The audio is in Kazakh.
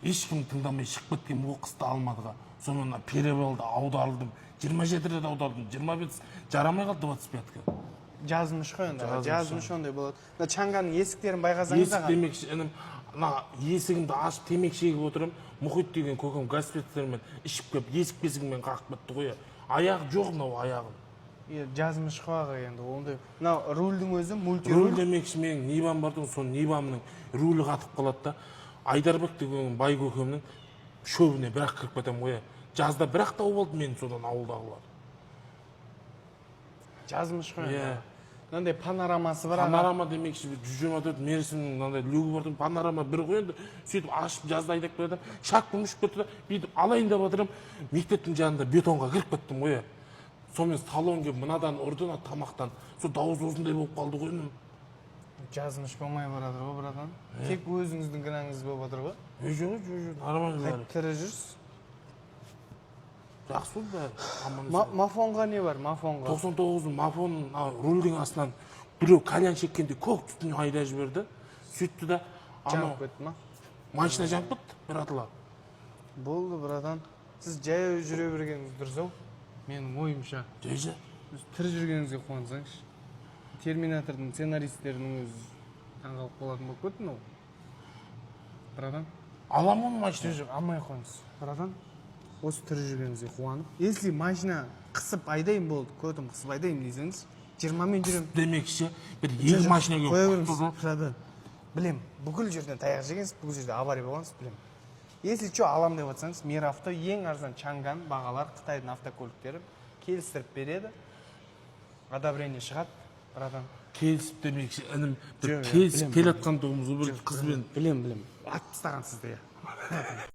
ешкім тыңдамай шығып кеткен оқысты алмадыға. Сонымен перевалды аударылдым. 27 рет аудардым. 25 жарамай қалды 25-ке. Жазмыш қой енді. Жазмыш ондай болады. Чанганың есіктерін байқасаңыз есік демекші, інім, есігімді ашып темекі шегіп отырым. Мұхит деген көкем газпецтермен ішіп кеп, есік-бесігімен қағып кетті ғой. Аяғы жоқ мынау аяғым. Жазмыш қойға енді ондай. Мынау рульдің өзі мультируль. Руль демекші, менің Нивам бардың, соның Нивамның рулі қатып қалады да. Айдарбек деген бай көкемнің шөбіне бірақ кіріп кетем ғой. Жазда бірақ тауып алды мен содан ауылдағылар. Жазмыш қой. Мынандай панорамасы бар. Панорама демекші 124 мерсімнің мынандай люгі бардың панорама бір ғой енді. Сөйтіп ашып жазда айдап келеді. Шақ мүшіп кетті да, бүйтіп алайын деп отырым. Мектептің жанында бетонға кіріп кеттім ғой. Сонымен салон келіп мынадан ұрды тамақтан. Сол дауыс осындай болып қалды ғой. Жазмыш болмай барады ғой, братан. Тек өзіңіздің күнәңіз болып отыр ғой. Жоқ, нормально бәрі. Тірі жүрсіз. Жақсы бәрі. Мафонға не бар, мафонға? 99-ның мафонның рульдің астынан біреу кальян шеккенде көк түтін айда жіберді. Сөйтті да жанып кетті ма? Машина жанып кетті, бір атыла. Болды, братан. Сіз жаяу жүре бергеніңіз дұрыс ау? Менің ойымша. Жайжа. Тірі жүргеніңізге қуансаңыз. Терминатордың сценаристерінің өзі таңғалып қалатын болып кетті ме? Братан. Аламын машина? Жоқ, алмай қойыңыз. Братан. Осы тірі жүргеніңізге қуанып. Если машина қысып айдайын болды, көтім қысып айдайын десеңіз, 20-мен жүрем. Демекші, бір екі машинаға қойыңыз. Білем, бүкіл жерден таяқ жегенсіз, бүкіл жерде авария болғансыз, білем. Если что алам деп жатсаңыз, Миравто ең арзан Чанган бағалар Қытайдың автокөліктері келістіріп береді. Одобрение шығады, братан. Келісіп демекші, інім, келісіп келатқан тұғымызы бір қызбен. Білем. Атып тастаған сізді.